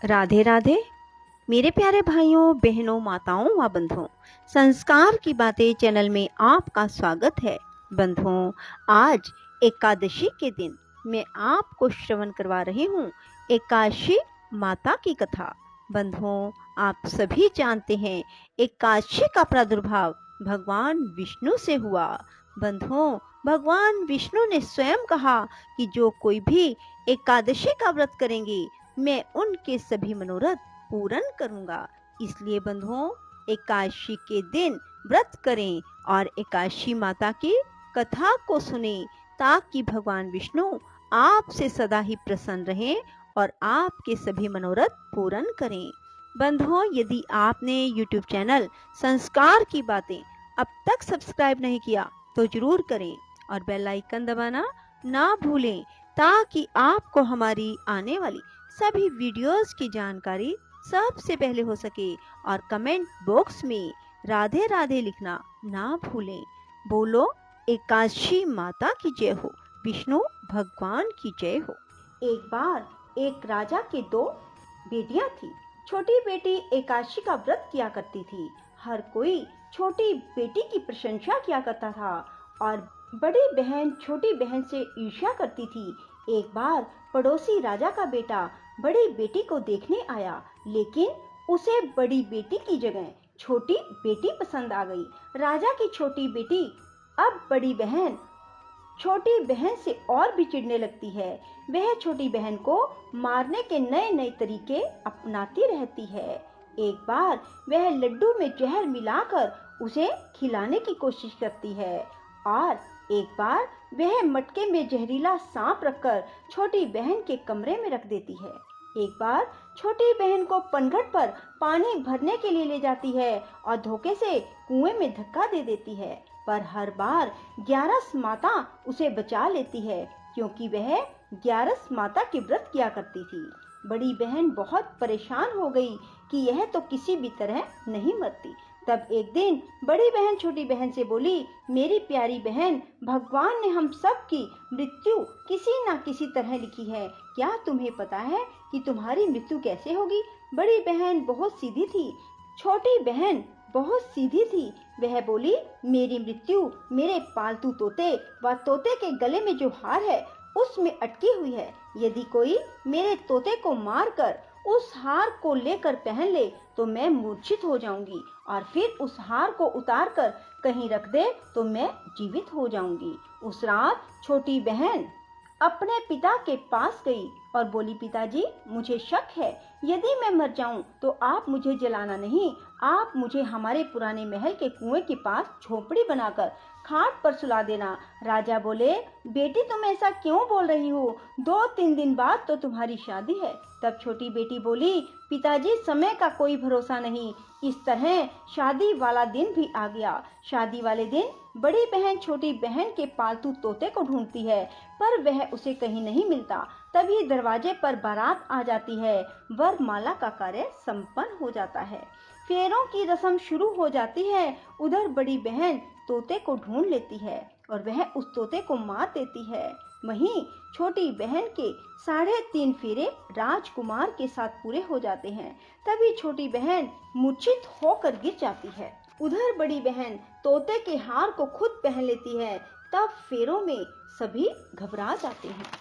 राधे राधे। मेरे प्यारे भाइयों बहनों माताओं व बंधुओं, संस्कार की बातें चैनल में आपका स्वागत है। बंधुओं, आज एकादशी के दिन मैं आपको श्रवण करवा रही हूँ एकादशी माता की कथा। बंधुओं, आप सभी जानते हैं एकादशी का प्रादुर्भाव भगवान विष्णु से हुआ। बंधुओं, भगवान विष्णु ने स्वयं कहा कि जो कोई भी एकादशी का व्रत करेंगे मैं उनके सभी मनोरथ पूर्ण करूंगा। इसलिए बंधुओं, एकादशी के दिन व्रत करें और एकादशी माता की कथा को सुने ताकि भगवान विष्णु आपसे सदा ही प्रसन्न रहें और आपके सभी मनोरथ पूर्ण करें। बंधुओं, यदि आपने YouTube चैनल संस्कार की बातें अब तक सब्सक्राइब नहीं किया तो जरूर करें और बेल आइकन दबाना ना भूलें ताकि आपको हमारी आने वाली सभी वीडियोस की जानकारी सबसे पहले हो सके। और कमेंट बॉक्स में राधे राधे लिखना ना भूलें। बोलो एकादशी माता की जय हो, विष्णु भगवान की जय हो। एक बार एक राजा के दो बेटियां थी। छोटी बेटी एकादशी का व्रत किया करती थी। हर कोई छोटी बेटी की प्रशंसा किया करता था और बड़ी बहन छोटी बहन से ईर्ष्या करती थी। एक बार पड़ोसी राजा का बेटा बड़ी बेटी को देखने आया, लेकिन उसे बड़ी बेटी की जगह छोटी बेटी पसंद आ गई। राजा की छोटी बेटी अब बड़ी बहन छोटी बहन से और भी चिढ़ने लगती है। वह छोटी बहन को मारने के नए नए तरीके अपनाती रहती है। एक बार वह लड्डू में जहर मिलाकर उसे खिलाने की कोशिश करती है और एक बार वह मटके में जहरीला सांप रखकर छोटी बहन के कमरे में रख देती है। एक बार छोटी बहन को पनघट पर पानी भरने के लिए ले जाती है और धोखे से कुएं में धक्का दे देती है, पर हर बार ग्यारस माता उसे बचा लेती है क्योंकि वह ग्यारस माता के व्रत किया करती थी। बड़ी बहन बहुत परेशान हो गई कि यह तो किसी भी तरह नहीं मरती। तब एक दिन बड़ी बहन छोटी बहन से बोली, मेरी प्यारी बहन, भगवान ने हम सब की मृत्यु किसी न किसी तरह लिखी है। क्या तुम्हें पता है कि तुम्हारी मृत्यु कैसे होगी? बड़ी बहन बहुत सीधी थी। छोटी बहन बहुत सीधी थी। वह बोली, मेरी मृत्यु मेरे पालतू तोते व तोते के गले में जो हार है उसमें अटकी हुई है। यदि कोई मेरे तोते को मारकर उस हार को लेकर पहन ले तो मैं मूर्छित हो जाऊंगी और फिर उस हार को उतार कर कहीं रख दे तो मैं जीवित हो जाऊंगी। उस रात छोटी बहन अपने पिता के पास गई और बोली, पिताजी, मुझे शक है, यदि मैं मर जाऊं तो आप मुझे जलाना नहीं, आप मुझे हमारे पुराने महल के कुएं के पास झोपड़ी बनाकर खाट पर सुला देना। राजा बोले, बेटी, तुम ऐसा क्यों बोल रही हो? 2-3 दिन बाद तो तुम्हारी शादी है। तब छोटी बेटी बोली, पिताजी, समय का कोई भरोसा नहीं। इस तरह शादी वाला दिन भी आ गया। शादी वाले दिन बड़ी बहन छोटी बहन के पालतू तोते को ढूंढती है, पर वह उसे कहीं नहीं मिलता। तभी दरवाजे पर बारात आ जाती है। वरमाला का कार्य संपन्न हो जाता है। फेरों की रस्म शुरू हो जाती है। उधर बड़ी बहन तोते को ढूंढ लेती है और वह उस तोते को मार देती है। वहीं छोटी बहन के 3.5 फेरे राजकुमार के साथ पूरे हो जाते हैं। तभी छोटी बहन मूर्छित होकर गिर जाती है। उधर बड़ी बहन तोते के हार को खुद पहन लेती है। तब फेरों में सभी घबरा जाते हैं।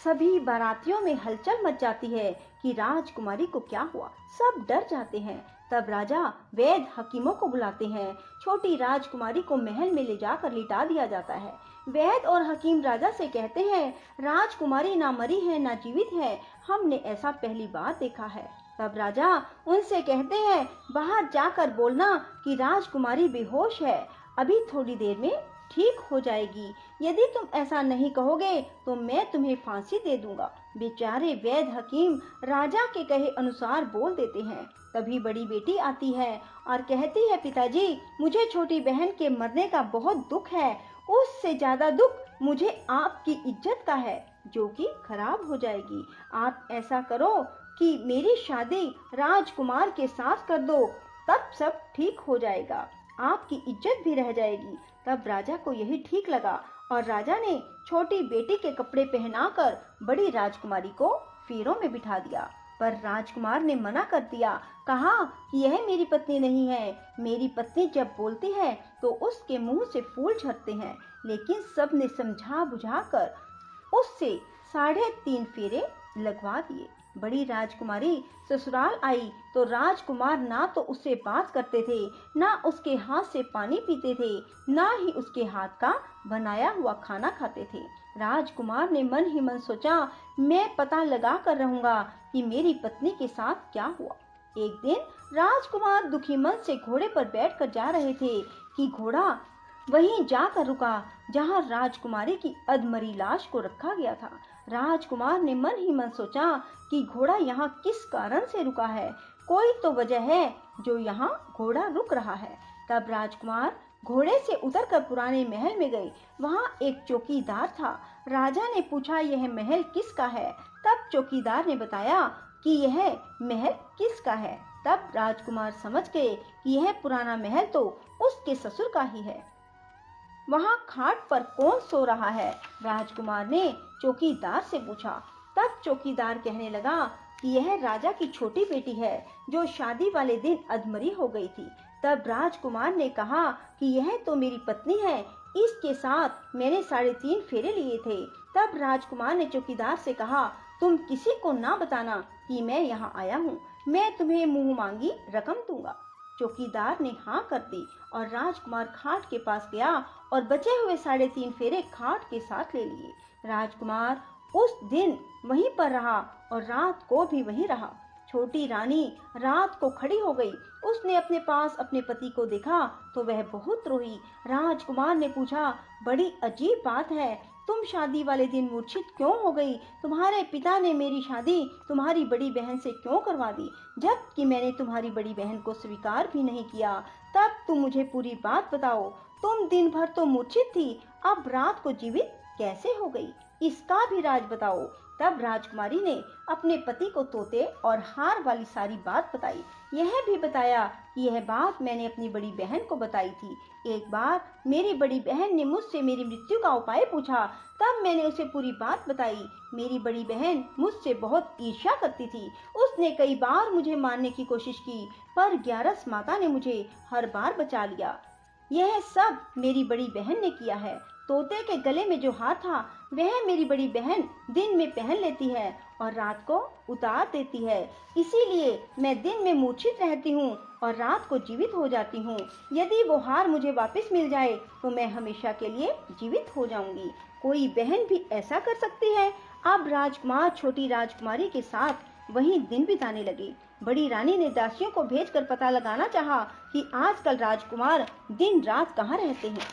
सभी बारातियों में हलचल मच जाती है कि राजकुमारी को क्या हुआ। सब डर जाते हैं। तब राजा वैद्य हकीमों को बुलाते हैं। छोटी राजकुमारी को महल में ले जाकर लिटा दिया जाता है। वैद्य और हकीम राजा से कहते हैं, राजकुमारी ना मरी है ना जीवित है, हमने ऐसा पहली बार देखा है। तब राजा उनसे कहते हैं, बाहर जाकर बोलना कि राजकुमारी बेहोश है, अभी थोड़ी देर में ठीक हो जाएगी। यदि तुम ऐसा नहीं कहोगे तो मैं तुम्हें फांसी दे दूंगा। बेचारे वैद्य हकीम राजा के कहे अनुसार बोल देते हैं। तभी बड़ी बेटी आती है और कहती है, पिताजी, मुझे छोटी बहन के मरने का बहुत दुख है। उससे ज्यादा दुख मुझे आपकी इज्जत का है, जो कि खराब हो जाएगी। आप ऐसा करो कि मेरी शादी राजकुमार के साथ कर दो, तब सब ठीक हो जाएगा, आपकी इज्जत भी रह जाएगी। तब राजा को यही ठीक लगा और राजा ने छोटी बेटी के कपड़े पहनाकर बड़ी राजकुमारी को फेरों में बिठा दिया। पर राजकुमार ने मना कर दिया, कहा कि यह मेरी पत्नी नहीं है। मेरी पत्नी जब बोलती है तो उसके मुंह से फूल झड़ते हैं। लेकिन सबने समझा बुझा कर उससे 3.5 फेरे लगवा दिए। बड़ी राजकुमारी ससुराल आई तो राजकुमार ना तो उससे बात करते थे, ना उसके हाथ से पानी पीते थे, ना ही उसके हाथ का बनाया हुआ खाना खाते थे। राजकुमार ने मन ही मन सोचा, मैं पता लगा कर रहूंगा कि मेरी पत्नी के साथ क्या हुआ। एक दिन राजकुमार दुखी मन से घोड़े पर बैठकर जा रहे थे कि घोड़ा वहीं जाकर रुका जहां राजकुमारी की अधमरी लाश को रखा गया था। राजकुमार ने मन ही मन सोचा कि घोड़ा यहाँ किस कारण से रुका है, कोई तो वजह है जो यहाँ घोड़ा रुक रहा है। तब राजकुमार घोड़े से उतरकर पुराने महल में गए। वहाँ एक चौकीदार था। राजा ने पूछा, यह महल किसका है? तब चौकीदार ने बताया कि यह महल किसका है। तब राजकुमार समझ गए कि यह पुराना महल तो उसके ससुर का ही है। वहाँ खाट पर कौन सो रहा है? राजकुमार ने चौकीदार से पूछा। तब चौकीदार कहने लगा कि यह राजा की छोटी बेटी है जो शादी वाले दिन अधमरी हो गई थी। तब राजकुमार ने कहा कि यह तो मेरी पत्नी है, इसके साथ मैंने 3.5 फेरे लिए थे। तब राजकुमार ने चौकीदार से कहा, तुम किसी को ना बताना कि मैं यहाँ आया हूँ, मैं तुम्हें मुंह मांगी रकम दूंगा। चौकीदार ने हाँ कर दी और राजकुमार खाट के पास गया और बचे हुए 3.5 फेरे खाट के साथ ले लिए। राजकुमार उस दिन वहीं पर रहा और रात को भी वहीं रहा। छोटी रानी रात को खड़ी हो गई। उसने अपने पास अपने पति को देखा तो वह बहुत रोई। राजकुमार ने पूछा, बड़ी अजीब बात है, तुम शादी वाले दिन मूर्छित क्यों हो गई? तुम्हारे पिता ने मेरी शादी तुम्हारी बड़ी बहन से क्यों करवा दी, जबकि मैंने तुम्हारी बड़ी बहन को स्वीकार भी नहीं किया। तब तुम मुझे पूरी बात बताओ, तुम दिन भर तो मूर्छित थी, अब रात को जीवित कैसे हो गई? इसका भी राज बताओ। तब राजकुमारी ने अपने पति को तोते और हार वाली सारी बात बताई। यह भी बताया कि यह बात मैंने अपनी बड़ी बहन को बताई थी। एक बार मेरी बड़ी बहन ने मुझसे मेरी मृत्यु का उपाय पूछा, तब मैंने उसे पूरी बात बताई। मेरी बड़ी बहन मुझसे बहुत ईर्ष्या करती थी। उसने कई बार मुझे मारने की कोशिश की, पर ग्यारस माता ने मुझे हर बार बचा लिया। यह सब मेरी बड़ी बहन ने किया है। तोते के गले में जो हार था वह मेरी बड़ी बहन दिन में पहन लेती है और रात को उतार देती है। इसीलिए मैं दिन में मूर्छित रहती हूँ और रात को जीवित हो जाती हूँ। यदि वो हार मुझे वापस मिल जाए तो मैं हमेशा के लिए जीवित हो जाऊंगी। कोई बहन भी ऐसा कर सकती है? अब राजकुमार छोटी राजकुमारी के साथ वहीं दिन बिताने लगे। बड़ी रानी ने दासियों को भेजकर पता लगाना चाहा कि आजकल राजकुमार दिन रात कहाँ रहते हैं,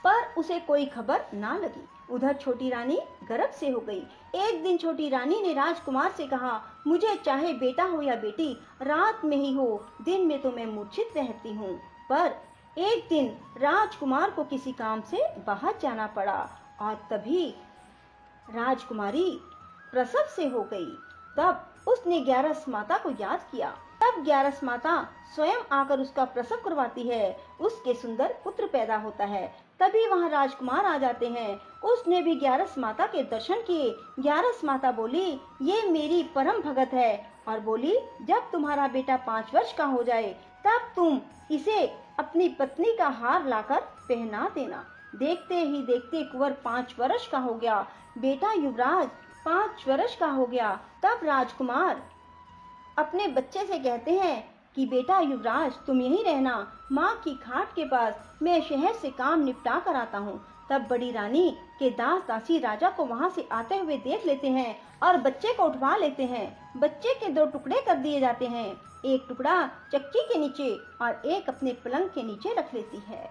पर उसे कोई खबर ना लगी। उधर छोटी रानी गर्भ से हो गई। एक दिन छोटी रानी ने राजकुमार से कहा, मुझे चाहे बेटा हो या बेटी, रात में ही हो, दिन में तो मैं मूर्छित रहती हूँ। पर एक दिन राजकुमार को किसी काम से बाहर जाना पड़ा और तभी राजकुमारी प्रसव से हो गई। तब उसने ग्यारस माता को याद किया। तब ग्यारस माता स्वयं आकर उसका प्रसव करवाती है। उसके सुंदर पुत्र पैदा होता है। तभी वहां राजकुमार आ जाते हैं। उसने भी ग्यारस माता के दर्शन किए। ग्यारस माता बोली, ये मेरी परम भगत है, और बोली, जब तुम्हारा बेटा 5 वर्ष का हो जाए तब तुम इसे अपनी पत्नी का हार लाकर पहना देना। देखते ही देखते कुंवर 5 वर्ष का हो गया। बेटा युवराज 5 वर्ष का हो गया। तब राजकुमार अपने बच्चे से कहते हैं कि बेटा युवराज, तुम यहीं रहना, माँ की खाट के पास, मैं शहर से काम निपटा कर आता हूँ। तब बड़ी रानी के दास दासी राजा को वहाँ से आते हुए देख लेते हैं और बच्चे को उठवा लेते हैं। बच्चे के 2 टुकड़े कर दिए जाते हैं, एक टुकड़ा चक्की के नीचे और एक अपने पलंग के नीचे रख लेती है।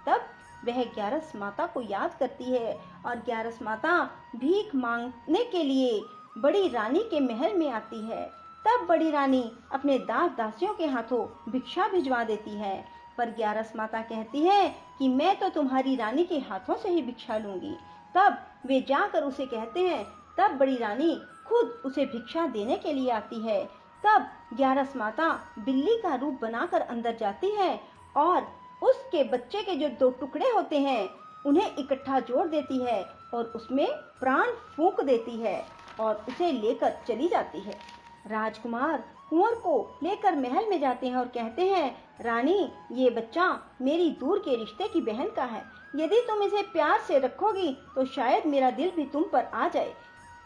तब वह ग्यारस माता को याद करती है और ग्यारस माता भीख मांगने के लिए बड़ी रानी के महल में आती है। तब बड़ी रानी अपने दास दासियों के हाथों भिक्षा भिजवा देती है, पर ग्यारस माता कहती है कि मैं तो तुम्हारी रानी के हाथों से ही भिक्षा लूंगी। तब वे जाकर उसे कहते हैं। तब बड़ी रानी खुद उसे भिक्षा देने के लिए आती है। तब ग्यारस माता बिल्ली का रूप बनाकर अंदर जाती है और उसके बच्चे के जो 2 टुकड़े होते हैं उन्हें इकट्ठा जोड़ देती है और उसमें प्राण फूंक देती है और उसे लेकर चली जाती है। राजकुमार कुंवर को लेकर महल में जाते हैं और कहते हैं, रानी, ये बच्चा मेरी दूर के रिश्ते की बहन का है। यदि तुम इसे प्यार से रखोगी तो शायद मेरा दिल भी तुम पर आ जाए।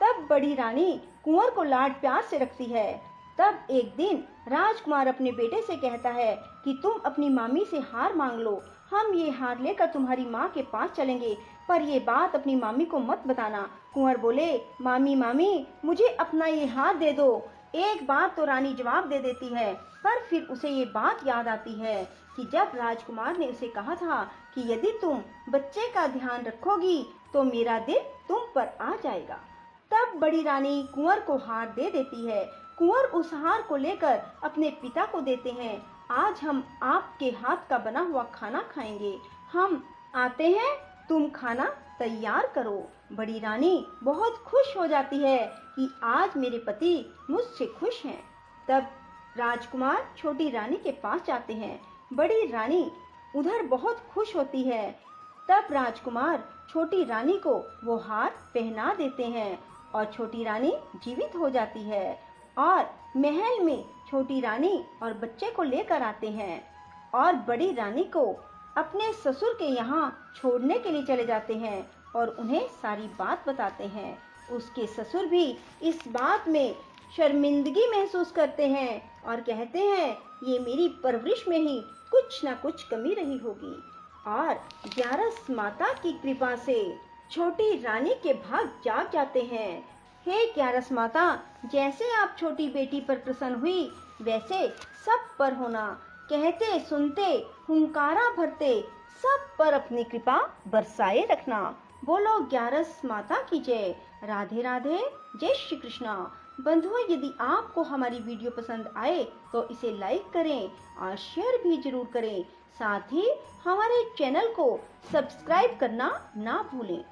तब बड़ी रानी कुंवर को लाड प्यार से रखती है। तब एक दिन राजकुमार अपने बेटे से कहता है कि तुम अपनी मामी से हार मांग लो, हम ये हार लेकर तुम्हारी माँ के पास चलेंगे, पर ये बात अपनी मामी को मत बताना। कुंवर बोले, मामी मामी, मुझे अपना ये हार दे दो। एक बार तो रानी जवाब दे देती है, पर फिर उसे ये बात याद आती है कि जब राजकुमार ने उसे कहा था कि यदि तुम बच्चे का ध्यान रखोगी तो मेरा दिल तुम पर आ जाएगा। तब बड़ी रानी कुंवर को हार दे देती है। कुंवर उस हार को लेकर अपने पिता को देते हैं। आज हम आपके हाथ का बना हुआ खाना खाएंगे, हम आते हैं, तुम खाना तैयार करो। बड़ी रानी बहुत खुश हो जाती है कि आज मेरे पति मुझसे खुश हैं। तब राजकुमार छोटी रानी के पास जाते हैं। बड़ी रानी उधर बहुत खुश होती है। तब राजकुमार छोटी रानी को वो हार पहना देते हैं और छोटी रानी जीवित हो जाती है और महल में छोटी रानी और बच्चे को लेकर आते हैं और बड़ी रानी को अपने ससुर के यहाँ छोड़ने के लिए चले जाते हैं और उन्हें सारी बात बताते हैं। उसके ससुर भी इस बात में शर्मिंदगी महसूस करते हैं और कहते हैं, ये मेरी परवरिश में ही कुछ ना कुछ कमी रही होगी। और ग्यारस माता की कृपा से छोटी रानी के भाग जाग जाते हैं। हे ग्यारस माता, जैसे आप छोटी बेटी पर प्रसन्न हुई वैसे सब पर होना। कहते सुनते हुंकारा भरते सब पर अपनी कृपा बरसाए रखना। बोलो ग्यारस माता की जय। राधे राधे, जय श्री कृष्णा। बंधुओं, यदि आपको हमारी वीडियो पसंद आए तो इसे लाइक करें और शेयर भी जरूर करें। साथ ही हमारे चैनल को सब्सक्राइब करना ना भूलें।